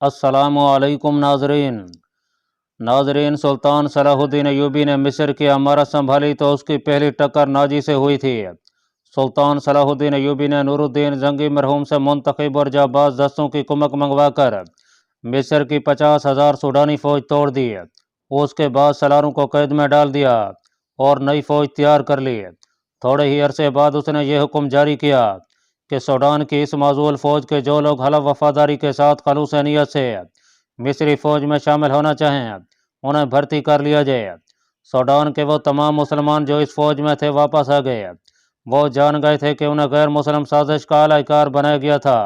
अस्सलामु अलैकुम नाजरीन, सुल्तान सलाहुद्दीन अय्यूबी ने मिस्र की अमारत संभाली तो उसकी पहली टक्कर नाजी से हुई थी। सुल्तान सलाहुद्दीन अय्यूबी ने नूरुद्दीन जंगी मरहूम से मुंतखब और जाबाज दस्तों की कुमक मंगवाकर मिस्र की 50,000 सूडानी फौज तोड़ दी। उसके बाद सलारों को कैद में डाल दिया और नई फौज तैयार कर ली। थोड़े ही अरसे बाद उसने यह हुक्म जारी किया कि सूडान की इस माजूल फौज के जो लोग हलफ वफादारी के साथ खलूस नीयत से मिस्री फौज में शामिल होना चाहें उन्हें भर्ती कर लिया जाए। सूडान के वो तमाम मुसलमान जो इस फौज में थे वापस आ गए। वो जान गए थे कि उन्हें गैर मुस्लिम साजिश का आलाकार बनाया गया था।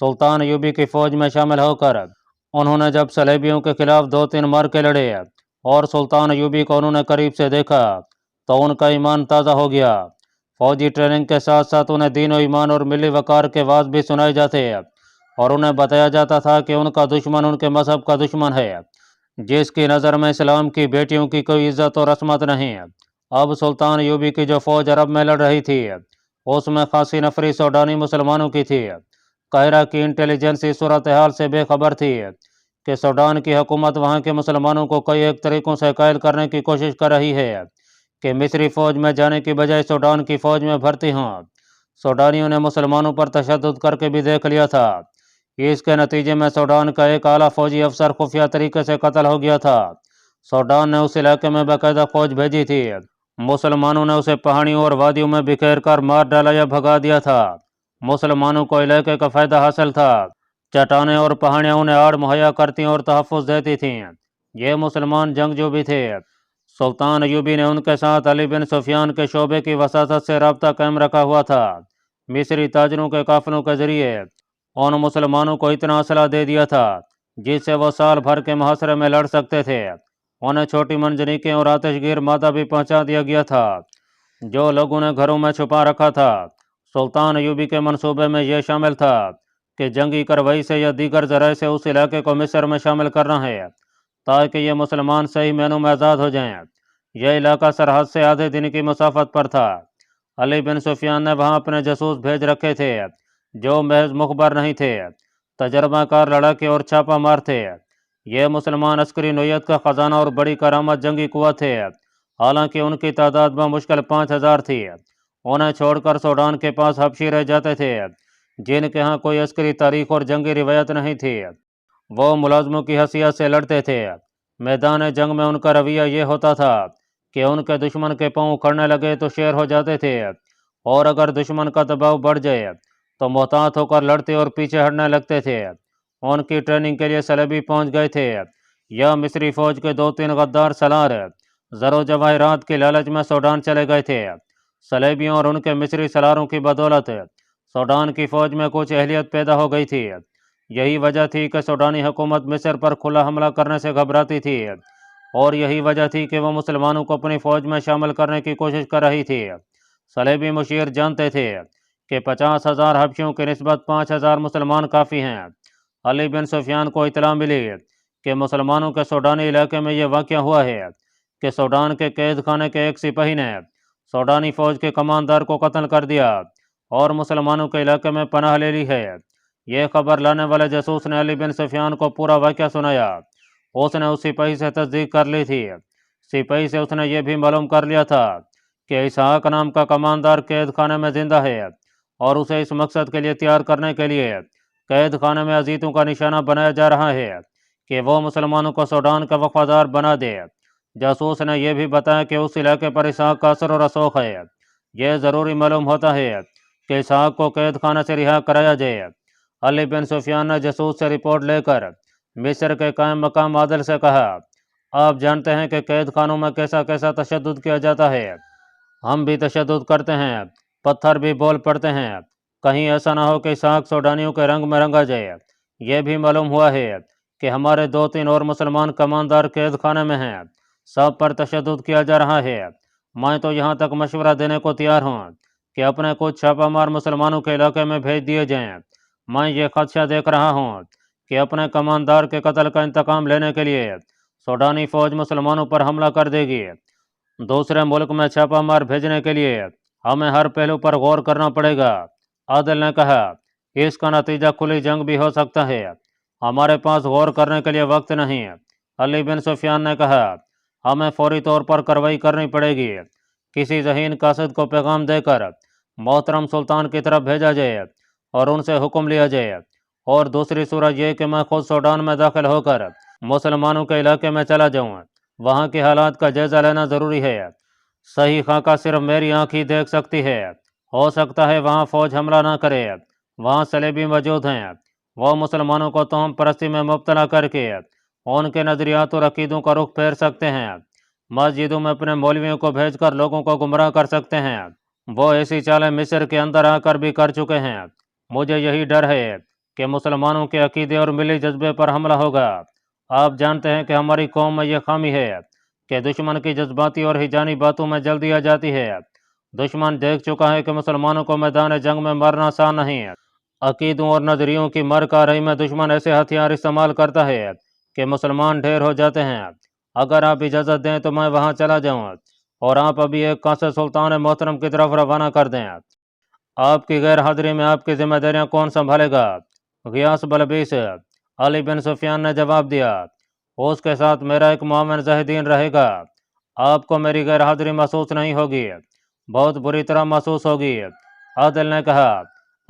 सुल्तान अय्यूबी की फौज में शामिल होकर उन्होंने जब सलेबियों के खिलाफ 2-3 मार्के लड़े और सुल्तान अय्यूबी को उन्होंने करीब से देखा तो उनका ईमान ताज़ा हो गया। फौजी ट्रेनिंग के साथ साथ उन्हें दीन और ईमान और मिली वकार के वाज भी सुनाए जाते और उन्हें बताया जाता था कि उनका दुश्मन उनके मजहब का दुश्मन है, जिसकी नज़र में इस्लाम की बेटियों की कोई इज्जत और असमत नहीं। अब सुल्तान अय्यूबी की जो फौज अरब में लड़ रही थी उसमें खासी नफरी सूडानी मुसलमानों की थी। काहिरा की इंटेलिजेंस इस सूरत हाल से बेखबर थी कि सूडान की हुकूमत वहाँ के मुसलमानों को कई एक तरीक़ों से कायल करने की कोशिश कर रही है कि मिस्री फ़ौज में जाने की बजाय सूडान की फ़ौज में भर्ती हों। सूडानियों ने मुसलमानों पर तशद्दुद करके भी देख लिया था। इसके नतीजे में सूडान का एक आला फौजी अफसर खुफिया तरीके से कत्ल हो गया था। सूडान ने उस इलाके में बाकायदा फौज भेजी थी। मुसलमानों ने उसे पहाड़ियों और वादियों में बिखेर कर मार डाला या भगा दिया था। मुसलमानों को इलाके का फ़ायदा हासिल था। चट्टानें और पहाड़ियाँ उन्हें आड़ मुहैया करती और तहफ़्फ़ुज़ देती थीं। ये मुसलमान जंगजू भी थे। सुल्तान अय्यूबी ने उनके साथ अली बिन सुफियान के शोबे की वसासत से रब्ता कायम रखा हुआ था। मिस्री ताजरों के काफिलों के जरिए उन मुसलमानों को इतना असला दे दिया था जिससे वो साल भर के मुहासरे में लड़ सकते थे। उन्हें छोटी मंजनीकें और आतिशगीर मादा भी पहुंचा दिया गया था जो लोगों ने घरों में छुपा रखा था। सुल्तान अय्यूबी के मंसूबे में यह शामिल था कि जंगी कार्रवाई से या दीगर ज़राए से उस इलाके को मिस्र में शामिल करना है ताकि ये मुसलमान सही मैनों में आज़ाद हो जाएं। यह इलाका सरहद से आधे दिन की मुसाफत पर था। अली बिन सुफियान ने वहाँ अपने जासूस भेज रखे थे जो महज मुखबर नहीं थे, तजर्बाकार लड़ाके और छापा मार थे। ये मुसलमान अस्करी नोयत का ख़जाना और बड़ी करामत जंगी कुव्वत थे। हालांकि उनकी तादाद बमुश्किल 5,000 थी। उन्हें छोड़कर सूडान के पास हबशी रह जाते थे जिनके यहाँ कोई अस्करी तारीख और जंगी रिवायत नहीं थी। वो मुलाजमों की हैसियत से लड़ते थे। मैदान जंग में उनका रवैया ये होता था कि उनके दुश्मन के पाँव उखड़ने लगे तो शेर हो जाते थे और अगर दुश्मन का दबाव बढ़ जाए तो मोहतात होकर लड़ते और पीछे हटने लगते थे। उनकी ट्रेनिंग के लिए सलेबी पहुंच गए थे या मिस्री फौज के 2-3 गद्दार सलार ज़रो जवाहिरात की लालच में सूडान चले गए थे। सलेबियों और उनके मिस्री सलारों की बदौलत सूडान की फ़ौज में कुछ अहलियत पैदा हो गई थी। यही वजह थी कि सूडानी हुकूमत मिस्र पर खुला हमला करने से घबराती थी और यही वजह थी कि वह मुसलमानों को अपनी फ़ौज में शामिल करने की कोशिश कर रही थी। सलेबी मुशीर जानते थे कि 50,000 हबशियों की निस्बत 5,000 मुसलमान काफ़ी हैं। अली बिन सुफियान को इतला मिली कि मुसलमानों के सूडानी इलाके में यह वाक़या हुआ है कि सूडान के कैद खाने के एक सिपाही ने सूडानी फ़ौज के कमांडर को कत्ल कर दिया और मुसलमानों के इलाके में पनाह ले ली है। यह खबर लाने वाले जासूस ने अली बिन सुफियान को पूरा वाक़या सुनाया। उसने उस सिपाही से तस्दीक कर ली थी। सिपाही से उसने यह भी मालूम कर लिया था कि इसहाक नाम का कमांडर कैद खाने में ज़िंदा है और उसे इस मकसद के लिए तैयार करने के लिए कैद खाने में अजीतों का निशाना बनाया जा रहा है कि वो मुसलमानों को सूडान का वफादार बना दे। जासूस ने यह भी बताया कि उस इलाके पर इसहाक का असर और रसूख है। यह ज़रूरी मालूम होता है कि इसहाक को कैद खाने से रिहा कराया जाए। अली बिन सुफियान ने जासूस से रिपोर्ट लेकर मिस्र के कायम मकाम आदिल से कहा, आप जानते हैं कि कैद खानों में कैसा कैसा तशद्दुद किया जाता है। हम भी तशद्दुद करते हैं, पत्थर भी बोल पड़ते हैं। कहीं ऐसा ना हो कि इसहाक सूडानियों के रंग में रंगा जाए। यह भी मालूम हुआ है कि हमारे 2-3 और मुसलमान कमांडर कैद खाने में हैं। सब पर तशद्दुद किया जा रहा है। मैं तो यहाँ तक मशवरा देने को तैयार हूँ कि अपने कुछ छापामार मुसलमानों के इलाके में भेज दिए जाएं। मैं ये खदशा देख रहा हूँ कि अपने कमांडर के कत्ल का इंतकाम लेने के लिए सूडानी फ़ौज मुसलमानों पर हमला कर देगी। दूसरे मुल्क में छापामार भेजने के लिए हमें हर पहलू पर गौर करना पड़ेगा। आदिल ने कहा, इसका नतीजा खुली जंग भी हो सकता है। हमारे पास गौर करने के लिए वक्त नहीं है। अली बिन सुफियान ने कहा, हमें फौरी तौर पर कार्रवाई करनी पड़ेगी। किसी ज़हीन कासिद को पैगाम देकर मोहतरम सुल्तान की तरफ भेजा जाए और उनसे हुक्म लिया जाए। और दूसरी सूरत यह कि मैं खुद सूडान में दाखिल होकर मुसलमानों के इलाके में चला जाऊँ। वहाँ के हालात का जायज़ा लेना ज़रूरी है। सही खाका सिर्फ मेरी आँख ही देख सकती है। हो सकता है वहाँ फ़ौज हमला ना करे। वहाँ सलेबी मौजूद हैं। वो मुसलमानों को तोहम परस्ती में मुब्तला करके उनके नज़रियात और अकीदों का रुख फेर सकते हैं। मस्जिदों में अपने मौलवियों को भेजकर लोगों को गुमराह कर सकते हैं। वो ऐसी चालें मिस्र के अंदर आकर भी कर चुके हैं। मुझे यही डर है कि मुसलमानों के अकीदे और मिली जज्बे पर हमला होगा। आप जानते हैं कि हमारी कौम में यह खामी है कि दुश्मन की जज्बाती और हिजानी बातों में जल्दी आ जाती है। दुश्मन देख चुका है कि मुसलमानों को मैदान जंग में मरना आसान नहीं है। अकीदों और नजरियों की मर कारही में दुश्मन ऐसे हथियार इस्तेमाल करता है कि मुसलमान ढेर हो जाते हैं। अगर आप इजाज़त दें तो मैं वहाँ चला जाऊँ और आप अभी एक कासिद सुल्तान मोहतरम की तरफ रवाना कर दें। आपकी गैर हाजिरी में आपकी जिम्मेदारियाँ कौन संभालेगा? गियास बलबीस अली बिन सुफियान ने जवाब दिया, उसके साथ मेरा एक मोमिन ज़ाहिदीन रहेगा। आपको मेरी गैर हाजिरी महसूस नहीं होगी, बहुत बुरी तरह महसूस होगी। आदिल ने कहा,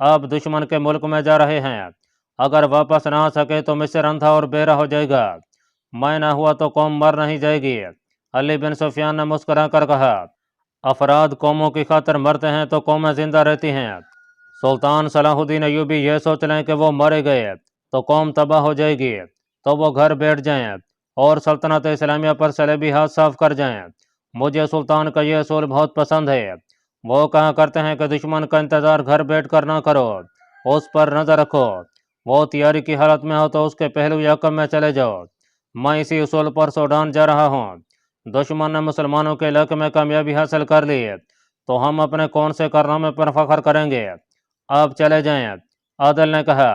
आप दुश्मन के मुल्क में जा रहे हैं। अगर वापस ना आ सके तो मिस्र अंधा और बेरा हो जाएगा। मैं ना हुआ तो कौम मर नहीं जाएगी। अली बिन सुफियान ने मुस्कुरा कर कहा, अफराद कौमों की खातर मरते हैं तो कौमें जिंदा रहती हैं। सुल्तान सलाहुद्दीन अयूबी यह सोच लें कि वो मरे गए तो कौम तबाह हो जाएगी, तो वो घर बैठ जाएं और सल्तनत इस्लामिया पर सलेबी हाथ साफ कर जाएं। मुझे सुल्तान का यह असूल बहुत पसंद है। वो कहा करते हैं कि दुश्मन का इंतज़ार घर बैठ कर ना करो, उस पर नज़र रखो। वो तैयारी की हालत में हो तो उसके पहलू या कम में चले जाओ। मैं इसी उसूल पर सूडान जा रहा हूँ। दुश्मन ने मुसलमानों के इलाके में कामयाबी हासिल कर ली तो हम अपने कौन से कारनामे पर फख्र करेंगे। आप चले जाएं। आदिल ने कहा,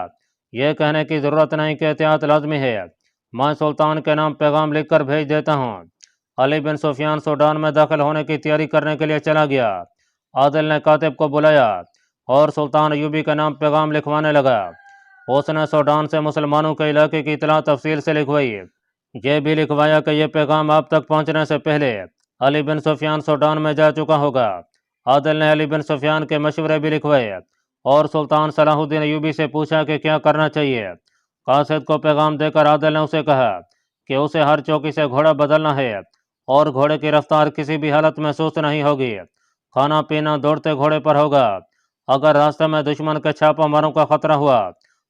यह कहने की ज़रूरत नहीं कि एहतियात लाजमी है। मैं सुल्तान के नाम पैगाम लिख कर भेज देता हूँ। अली बिन सुफियान सूडान में दाखिल होने की तैयारी करने के लिए चला गया। आदिल ने कातिब को बुलाया और सुल्तान अयूबी के नाम पैगाम लिखवाने लगा। उसने सूडान से मुसलमानों के इलाके की इतला तफसील से लिखवाई। यह भी लिखवाया कि यह पैगाम आप तक पहुंचने से पहले अली बिन सुफियान सूडान में जा चुका होगा। आदिल ने अली बिन सुफियान के मशवरे भी लिखवाए और सुल्तान सलाहुद्दीन अयूबी से पूछा कि क्या करना चाहिए। कासिद को पैगाम देकर आदिल ने उसे कहा कि उसे हर चौकी से घोड़ा बदलना है और घोड़े की रफ्तार किसी भी हालत में सुस्त नहीं होगी। खाना पीना दौड़ते घोड़े पर होगा। अगर रास्ते में दुश्मन के छापा मारों का खतरा हुआ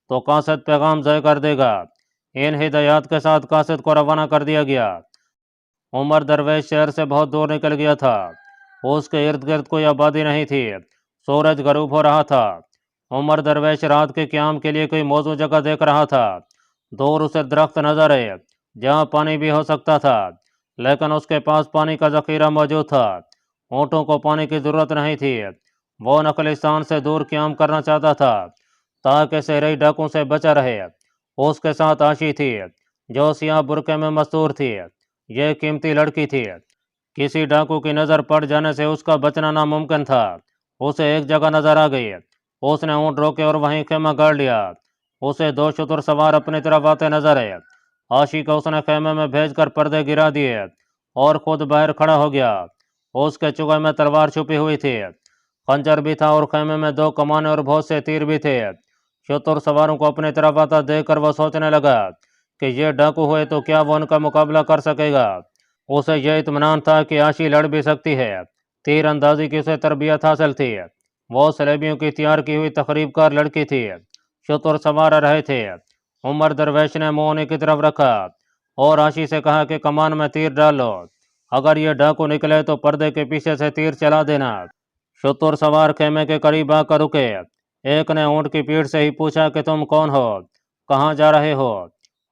तो कासिद पैगाम ज़ाय कर देगा। इन हिदायत के साथ कासिद को रवाना कर दिया गया। उमर दरवेश शहर से बहुत दूर निकल गया था। उसके इर्द गिर्द कोई आबादी नहीं थी। सूरज गरूब हो रहा था। उमर दरवेश रात के क़याम के लिए कोई मौजूद जगह देख रहा था। दूर उसे दरख्त नजर आए जहाँ पानी भी हो सकता था, लेकिन उसके पास पानी का जखीरा मौजूद था। ऊँटों को पानी की ज़रूरत नहीं थी। वो नखलिस्तान से दूर क़याम करना चाहता था ताकि सहरी डाकों से बचा रहे। उसके साथ आशी थी जो सियाह बुरके में मस्तूर थी। यह कीमती लड़की थी। किसी डाकू की नज़र पड़ जाने से उसका बचना नामुमकिन था। उसे एक जगह नजर आ गई। उसने ऊँट रोके और वहीं खेमा गाड़ लिया। उसे दो शुतुर सवार अपनी तरफ आते नजर आए। आशी को उसने खेमे में भेजकर पर्दे गिरा दिए और खुद बाहर खड़ा हो गया। उसके चुगल में तलवार छुपी हुई थी, खंजर भी था और खेमे में दो कमाने और बहुत से तीर भी थे। शुतुर सवारों को अपनी तरफ आता देखकर वह सोचने लगा कि ये डाकू हुए तो क्या वो उनका मुकाबला कर सकेगा। उसे यह इत्मीनान था कि आशी लड़ भी सकती है। तीर अंदाजी की उसे तरबियत हासिल थी। वो सलेबियों की तैयार की हुई तकरीबकार लड़की थी। शुतुर सवार रहे थे। उमर दरवेश ने मुंह उन्हीं की तरफ रखा और आशी से कहा कि कमान में तीर डालो। अगर ये डाकू निकले तो पर्दे के पीछे से तीर चला देना। शुतुर सवार खेमे के करीब आकर रुके। एक ने ऊँट की पीठ से ही पूछा कि तुम कौन हो, कहाँ जा रहे हो।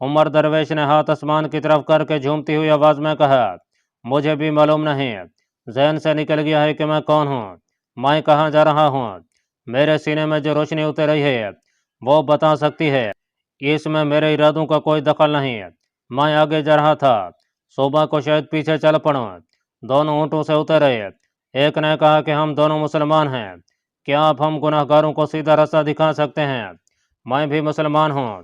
उमर दरवेश ने हाथ आसमान की तरफ करके झूमती हुई आवाज़ में कहा, मुझे भी मालूम नहीं, जहन से निकल गया है कि मैं कौन हूँ, मैं कहाँ जा रहा हूँ। मेरे सीने में जो रोशनी उतर रही है वो बता सकती है। इसमें मेरे इरादों का कोई दखल नहीं है। मैं आगे जा रहा था, सुबह को शायद पीछे चल पड़ूँ। दोनों ऊँटों से उतरे। एक ने कहा कि हम दोनों मुसलमान हैं, क्या आप हम गुनहगारों को सीधा रास्ता दिखा सकते हैं? मैं भी मुसलमान हूँ।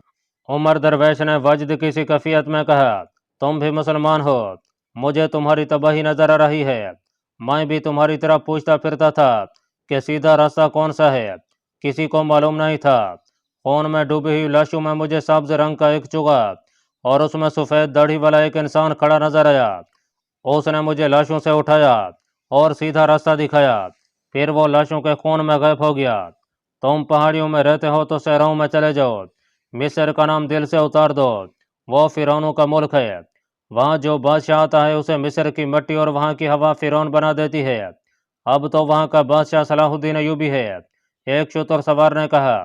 उमर दरवेश ने वजद की सी कैफियत में कहा, तुम भी मुसलमान हो, मुझे तुम्हारी तबाही नजर आ रही है। मैं भी तुम्हारी तरह पूछता फिरता था कि सीधा रास्ता कौन सा है, किसी को मालूम नहीं था। खून में डूबी हुई लाशों में मुझे सब्ज रंग का एक चुगा और उसमें सफ़ेद दाढ़ी वाला एक इंसान खड़ा नजर आया। उसने मुझे लाशों से उठाया और सीधा रास्ता दिखाया, फिर वो लाशों के खून में गायब हो गया। तुम पहाड़ियों में रहते हो तो शहरों में चले जाओ, मिस्र का नाम दिल से उतार दो, वो फिरौनों का मुल्क है। वहाँ जो बादशाह आता है उसे मिस्र की मिट्टी और वहाँ की हवा फिरौन बना देती है। अब तो वहाँ का बादशाह सलाहुद्दीन अयूबी है। एक शुतर सवार ने कहा,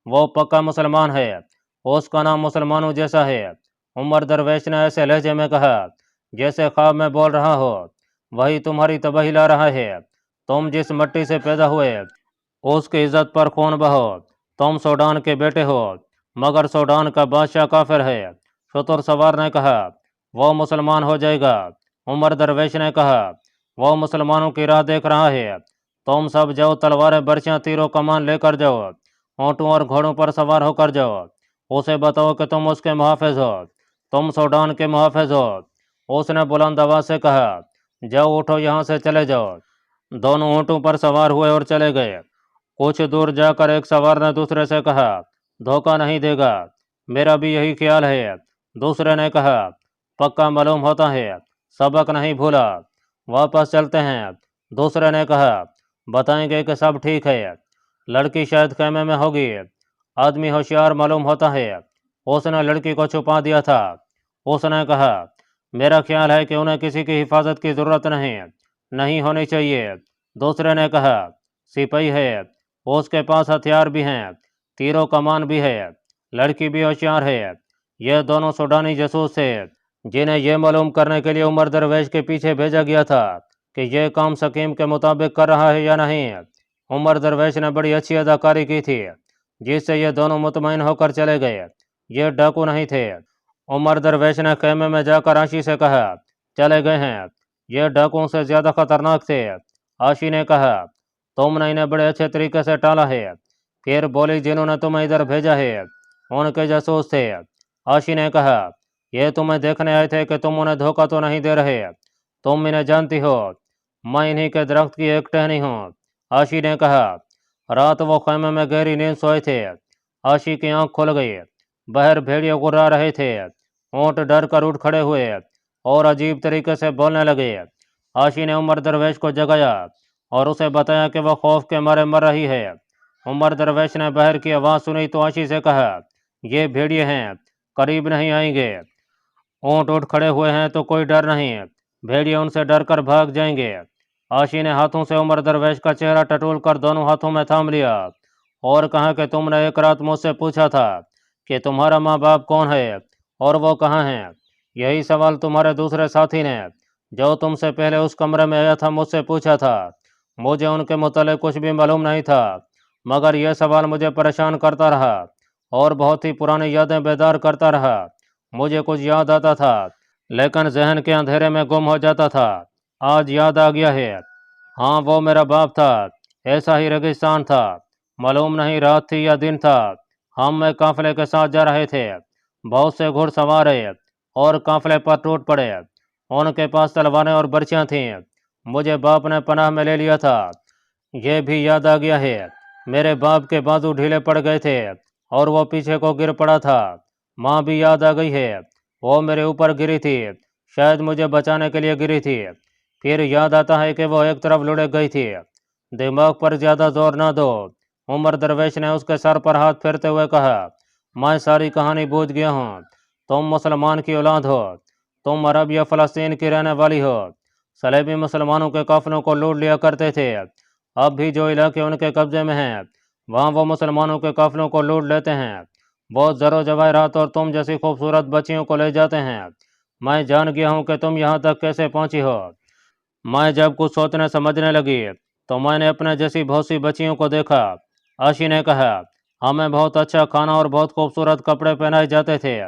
वो पक्का मुसलमान है, उसका नाम मुसलमानों जैसा है। उमर दरवेश ने ऐसे लहजे में कहा जैसे ख्वाब में बोल रहा हो, वही तुम्हारी तबाही ला रहा है। तुम जिस मिट्टी से पैदा हुए उसकी इज्जत पर खून बहो। तुम सूडान के बेटे हो, मगर सूडान का बादशाह काफिर है। शुतर सवार ने कहा, वो मुसलमान हो जाएगा। उमर दरवेश ने कहा, वो मुसलमानों की राह देख रहा है। तुम सब जाओ, तलवारें, बर्छियां, तीरों, कमान लेकर जाओ, ऊँटों और घोड़ों पर सवार होकर जाओ। उसे बताओ कि तुम उसके मुहाफिज हो, तुम सूडान के मुहाफिज हो। उसने बुलंद आवाज से कहा, जाओ, उठो, यहाँ से चले जाओ। दोनों ऊँटों पर सवार हुए और चले गए। कुछ दूर जाकर एक सवार ने दूसरे से कहा, धोखा नहीं देगा, मेरा भी यही ख्याल है। दूसरे ने कहा, पक्का मालूम होता है, सबक नहीं भूला, वापस चलते हैं। दूसरे ने कहा, बताएंगे कि सब ठीक है, लड़की शायद खेमे में होगी। आदमी होशियार मालूम होता है, उसने लड़की को छुपा दिया था। उसने कहा, मेरा ख्याल है कि उन्हें किसी की हिफाजत की जरूरत नहीं होनी चाहिए। दूसरे ने कहा, सिपाही है, उसके पास हथियार भी हैं, तीरों कमान भी है, लड़की भी होशियार है। ये दोनों सूडानी जासूस थे जिन्हें यह मालूम करने के लिए उमर दरवेश के पीछे भेजा गया था कि यह काम सकीम के मुताबिक कर रहा है या नहीं। उमर दरवेश ने बड़ी अच्छी अदाकारी की थी, जिससे ये दोनों मुतमईन होकर चले गए। ये डाकू नहीं थे। उमर दरवेश ने खेमे में जाकर आशी से कहा, चले गए हैं, ये डाकुओं से ज्यादा खतरनाक थे। आशी ने कहा, तुमने इन्हें बड़े अच्छे तरीके से टाला है। फिर बोली, जिन्होंने तुम्हें इधर भेजा है उनके जासूस थे। आशी ने कहा, ये तुम्हें देखने आए थे कि तुम उन्हें धोखा तो नहीं दे रहे, तुम इन्हें जानती हो, मैं इन्हीं के दरख्त की एक टहनी हूँ। आशी ने कहा, रात वो खेमे में गहरी नींद सोए थे। आशी की आंख खुल गई, बाहर भेड़िए गुर्रा रहे थे, ऊँट डर कर उठ खड़े हुए और अजीब तरीके से बोलने लगे। आशी ने उमर दरवेश को जगाया और उसे बताया कि वह खौफ के मारे मर रही है। उमर दरवेश ने बाहर की आवाज़ सुनी तो आशी से कहा, ये भेड़िए हैं, करीब नहीं आएंगे। ऊँट उठ खड़े हुए हैं तो कोई डर नहीं, भेड़िए उनसे डर कर भाग जाएंगे। आशी ने हाथों से उमर दरवेश का चेहरा टटोल कर दोनों हाथों में थाम लिया और कहा कि तुमने एक रात मुझसे पूछा था कि तुम्हारा माँ बाप कौन है और वो कहाँ है। यही सवाल तुम्हारे दूसरे साथी ने, जो तुमसे पहले उस कमरे में आया था, मुझसे पूछा था। मुझे उनके मुतालिक कुछ भी मालूम नहीं था, मगर यह सवाल मुझे परेशान करता रहा और बहुत ही पुरानी यादें बेदार करता रहा। मुझे कुछ याद आता था, लेकिन जहन के अंधेरे में गुम हो जाता था। आज याद आ गया है। हाँ, वो मेरा बाप था, ऐसा ही रेगिस्तान था, मालूम नहीं रात थी या दिन था। हम एक काफिले के साथ जा रहे थे, बहुत से घुड़सवार आए और काफिले पर टूट पड़े। उनके पास तलवारें और बर्छियां थीं। मुझे बाप ने पनाह में ले लिया था। यह भी याद आ गया है, मेरे बाप के बाजू ढीले पड़ गए थे और वो पीछे को गिर पड़ा था। माँ भी याद आ गई है, वो मेरे ऊपर गिरी थी, शायद मुझे बचाने के लिए गिरी थी। फिर याद आता है कि वो एक तरफ लुढ़क गई थी। दिमाग पर ज्यादा जोर ना दो। उमर दरवेश ने उसके सर पर हाथ फेरते हुए कहा, मैं सारी कहानी बूझ गया हूँ। तुम मुसलमान की औलाद हो, तुम अरब या फ़लस्तीन की रहने वाली हो। सलेबी मुसलमानों के काफिलों को लूट लिया करते थे। अब भी जो इलाके उनके कब्जे में हैं, वहाँ वो मुसलमानों के काफिलों को लूट लेते हैं। बहुत ज़रो जवाहरात और तुम जैसी खूबसूरत बच्चियों को ले जाते हैं। मैं जान गया हूँ कि तुम यहाँ तक कैसे पहुँची हो। मैं जब कुछ सोचने समझने लगी तो मैंने अपने जैसी बहुत सी बच्चियों को देखा। आशी ने कहा, हमें बहुत अच्छा खाना और बहुत खूबसूरत कपड़े पहनाए जाते थे।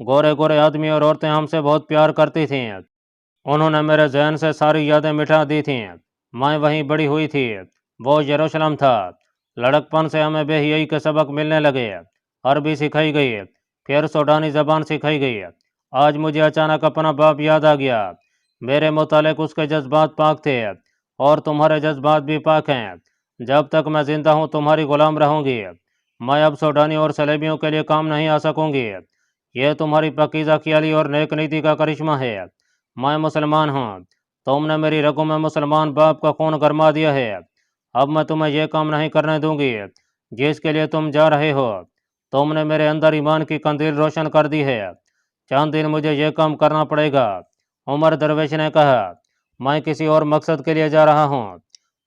गोरे गोरे आदमी और औरतें हमसे बहुत प्यार करती थीं। उन्होंने मेरे जहन से सारी यादें मिटा दी थीं। मैं वहीं बड़ी हुई थी, वो यरूशलेम था। लड़कपन से हमें बेहयाई के सबक मिलने लगे, अरबी सिखाई गई, फिर सूडानी ज़बान सिखाई गई। आज मुझे अचानक अपना बाप याद आ गया। मेरे मुतालिक उसके जज्बात पाक थे और तुम्हारे जज्बात भी पाक हैं। जब तक मैं ज़िंदा हूँ तुम्हारी ग़ुलाम रहूँगी। मैं अब सूडानी और सलेबियों के लिए काम नहीं आ सकूँगी। यह तुम्हारी पाकीज़ा ख्याली और नेक नीति का करिश्मा है। मैं मुसलमान हूँ। तुमने मेरी रगों में मुसलमान बाप का खून गरमा दिया है। अब मैं तुम्हें यह काम नहीं करने दूंगी जिसके लिए तुम जा रहे हो। तुमने मेरे अंदर ईमान की कंदील रोशन कर दी है। चंद दिन मुझे यह काम करना पड़ेगा। उमर दरवेश ने कहा, मैं किसी और मकसद के लिए जा रहा हूँ।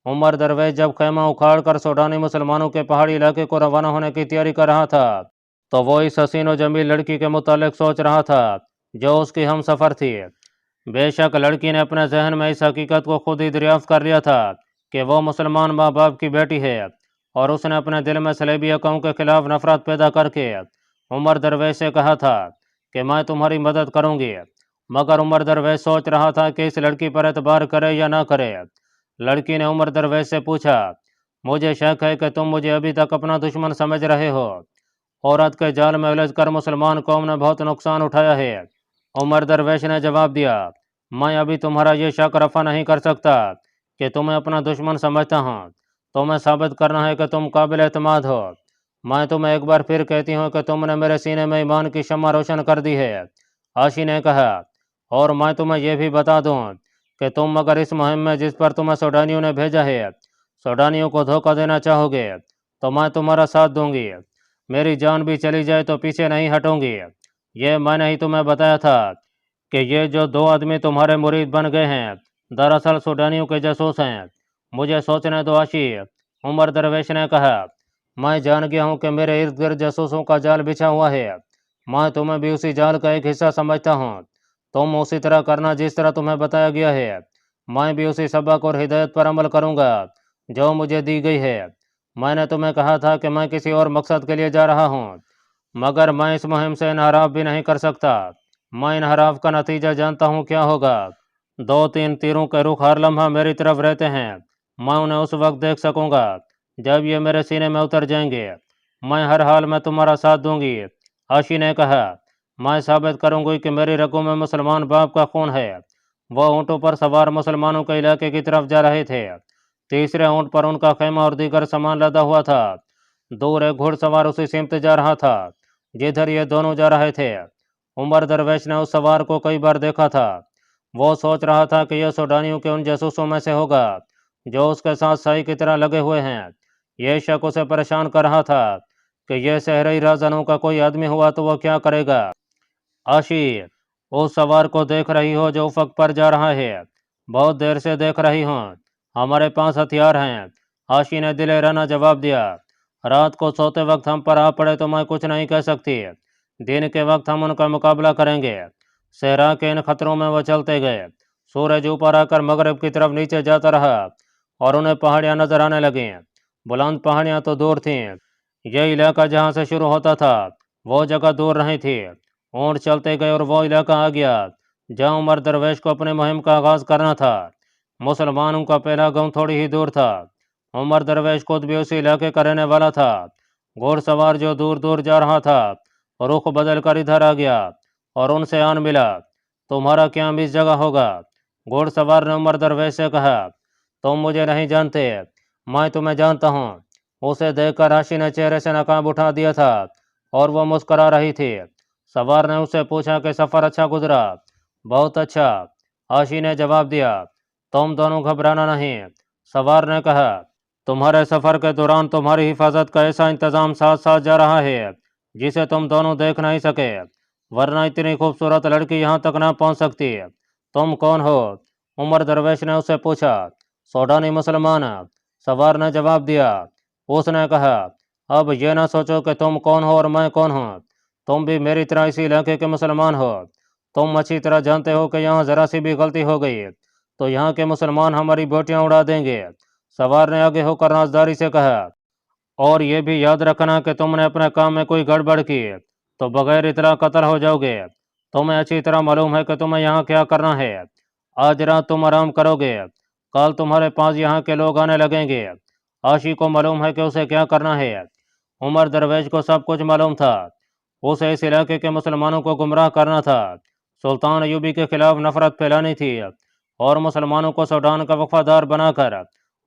उमर दरवेश जब खैमा उखाड़ कर सूडानी मुसलमानों के पहाड़ी इलाके को रवाना होने की तैयारी कर रहा था तो वो इस हसीन और जमील लड़की के मुतालिक सोच रहा था जो उसकी हम सफ़र थी। बेशक लड़की ने अपने जहन में इस हकीकत को खुद ही दरियाफ्त कर लिया था कि वो मुसलमान माँ बाप की बेटी है और उसने अपने दिल में सलेबिया कौम के खिलाफ नफरत पैदा करके उमर दरवेश से कहा था कि मैं तुम्हारी मदद करूंगी। मगर उमर दरवेश सोच रहा था कि इस लड़की पर एतबार करे या ना करे। लड़की ने उमर दरवेश से पूछा, मुझे शक है कि तुम मुझे अभी तक अपना दुश्मन समझ रहे हो। औरत के जाल में उलझकर मुसलमान कौम ने बहुत नुकसान उठाया है। उमर दरवेश ने जवाब दिया, मैं अभी तुम्हारा ये शक रफा नहीं कर सकता कि तुम्हें अपना दुश्मन समझता हूँ। तुम्हें साबित करना है कि तुम काबिल एतमाद हो। मैं तुम्हें एक बार फिर कहती हूँ कि तुमने मेरे सीने में ईमान की शम्मा रोशन कर दी है। आशी ने कहा, और मैं तुम्हें यह भी बता दूँ कि तुम अगर इस मुहिम में जिस पर तुम्हें सूडानियों ने भेजा है सूडानियों को धोखा देना चाहोगे तो मैं तुम्हारा साथ दूंगी। मेरी जान भी चली जाए तो पीछे नहीं हटूंगी। ये मैंने ही तुम्हें बताया था कि ये जो दो आदमी तुम्हारे मुरीद बन गए हैं दरअसल सूडानियों के जासूस हैं। मुझे सोचने दो आशी। उमर दरवेश ने कहा, मैं जान गया हूँ कि मेरे इर्द गिर्द जासूसों का जाल बिछा हुआ है। मैं तुम्हें भी उसी जाल का एक हिस्सा समझता हूँ। तुम उसी तरह करना जिस तरह तुम्हें बताया गया है। मैं भी उसी सबक और हिदायत पर अमल करूँगा जो मुझे दी गई है। मैंने तुम्हें कहा था कि मैं किसी और मकसद के लिए जा रहा हूँ मगर मैं इस मुहिम से इनहराफ भी नहीं कर सकता। मैं इनहराफ का नतीजा जानता हूँ क्या होगा। 2-3 तीरों के रुख हर लम्हा मेरी तरफ रहते हैं। मैं उन्हें उस वक्त देख सकूंगा जब ये मेरे सीने में उतर जाएंगे। मैं हर हाल में तुम्हारा साथ दूंगी। आशी ने कहा, मैं साबित करूंगी कि मेरी रगों में मुसलमान बाप का खून है। वह ऊँटों पर सवार मुसलमानों के इलाके की तरफ जा रहे थे। तीसरे ऊँट पर उनका खैमा और दीगर सामान लदा हुआ था। दूर एक घुड़सवार उसी सिमत जा रहा था जिधर ये दोनों जा रहे थे। उमर दरवेश ने उस सवार को कई बार देखा था। वो सोच रहा था कि यह सूडानियों के उन जासूसों में से होगा जो उसके साथ साई की तरह लगे हुए हैं। यह शक उसे परेशान कर रहा था कि यह सहरी राजनों का कोई आदमी हुआ तो वह क्या करेगा। आशी, उस सवार को देख रही हो जो उफक पर जा रहा है? बहुत देर से देख रही हूँ। हमारे पास हथियार हैं। आशी ने दिलेराना जवाब दिया। रात को सोते वक्त हम पर आ पड़े तो मैं कुछ नहीं कह सकती। दिन के वक्त हम उनका मुकाबला करेंगे। सहरा के इन खतरों में वो चलते गए। सूरज ऊपर आकर मगरब की तरफ नीचे जाता रहा और उन्हें पहाड़ियाँ नजर आने लगीं। बुलंद पहाड़ियाँ तो दूर थीं। यह इलाका जहाँ से शुरू होता था वो जगह दूर नहीं थी। ऊँट चलते गए और वो इलाका आ गया जहाँ उमर दरवेश को अपने मुहिम का आगाज करना था। मुसलमानों का पहला गांव थोड़ी ही दूर था। उमर दरवेश खुद भी उसी इलाके का रहने वाला था। घोड़सवार जो दूर दूर जा रहा था रुख बदल कर इधर आ गया और उनसे आन मिला। तुम्हारा क्या इस जगह होगा? घोड़सवार ने उमर दरवेश से कहा, तुम मुझे नहीं जानते, मैं तुम्हें जानता हूँ। उसे देखकर आशी ने चेहरे से नकाब उठा दिया था और वह मुस्करा रही थी। सवार ने उससे पूछा कि सफ़र अच्छा गुजरा? बहुत अच्छा, आशी ने जवाब दिया। तुम दोनों घबराना नहीं, सवार ने कहा। तुम्हारे सफ़र के दौरान तुम्हारी हिफाजत का ऐसा इंतज़ाम साथ साथ जा रहा है जिसे तुम दोनों देख नहीं सके, वरना इतनी खूबसूरत लड़की यहाँ तक ना पहुँच सकती। तुम कौन हो? उमर दरवेश ने उससे पूछा। सूडानी मुसलमान, सवार ने जवाब दिया। उसने कहा, अब ये ना सोचो कि तुम कौन हो और मैं कौन हूँ। तुम भी मेरी तरह इसी इलाके के मुसलमान हो। तुम अच्छी तरह जानते हो कि यहाँ ज़रा सी भी गलती हो गई तो यहाँ के मुसलमान हमारी बोटियाँ उड़ा देंगे। सवार ने आगे होकर नाजदारी से कहा, और ये भी याद रखना कि तुमने अपने काम में कोई गड़बड़ की तो बगैर इतला कत्ल हो जाओगे। तुम्हें अच्छी तरह मालूम है कि तुम्हें यहाँ क्या करना है। आज रात तुम आराम करोगे, कल तुम्हारे पास यहाँ के लोग आने लगेंगे। आशी को मालूम है कि उसे क्या करना है। उमर दरवेश को सब कुछ मालूम था। उसे इस इलाके के मुसलमानों को गुमराह करना था। सुल्तान अयूबी के खिलाफ नफरत फैलानी थी और मुसलमानों को सूडान का वफादार बनाकर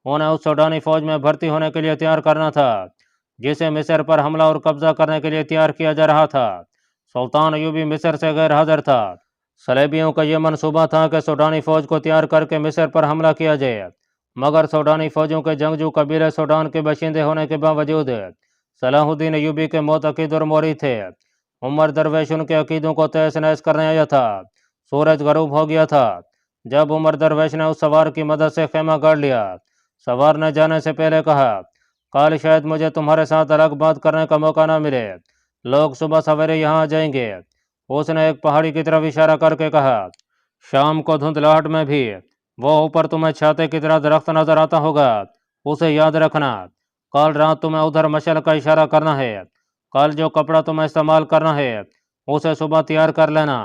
उन्हें उस सूडानी फौज में भर्ती होने के लिए तैयार करना था जिसे मिस्र पर हमला और कब्जा करने के लिए तैयार किया जा रहा था। सुल्तान अयूबी मिस्र से गैर हाजिर था। सलेबियों का यह मंसूबा था कि सूडानी फौज को तैयार करके मिस्र पर हमला किया जाए, मगर सूडानी फौजों के जंगजू कबीले सूडान के बाशिंदे होने के बावजूद सलाहुद्दीन अयूबी के मोतअकीद और मुरीद थे। उमर दरवेश उनके अकीदों को तहस नहस करने आया था। सूरज गरूब हो गया था जब उमर दरवेश ने उस सवार की मदद से खेमा गाड़ लिया। सवार ने जाने से पहले कहा, कल शायद मुझे तुम्हारे साथ अलग बात करने का मौका ना मिले, लोग सुबह सवेरे यहाँ आ जाएंगे। उसने एक पहाड़ी की तरफ इशारा करके कहा, शाम को धुंधलाहट में भी वो ऊपर तुम्हें छाते की तरह दरख्त नजर आता होगा, उसे याद रखना। कल रात तुम्हें उधर मशल का इशारा करना है। कल जो कपड़ा तुम्हें इस्तेमाल करना है उसे सुबह तैयार कर लेना।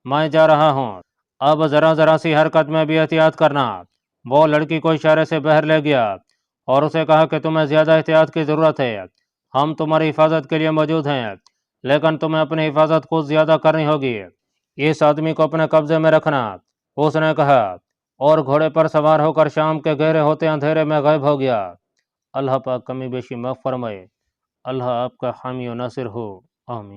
मैं जा रहा हूँ, अब जरा जरा सी हरकत में भी एहतियात करना। वो लड़की को इशारे से बाहर ले गया और उसे कहा कि तुम्हें ज्यादा एहतियात की जरूरत है। हम तुम्हारी हिफाजत के लिए मौजूद हैं, लेकिन तुम्हें अपनी हिफाजत खुद ज्यादा करनी होगी। इस आदमी को अपने कब्जे में रखना, उसने कहा, और घोड़े पर सवार होकर शाम के गहरे होते अंधेरे में गायब हो गया। अल्लाह पाक कमी बेशी माफ फरमाए। अल्लाह आपका हामी और नासिर हो। आमीन।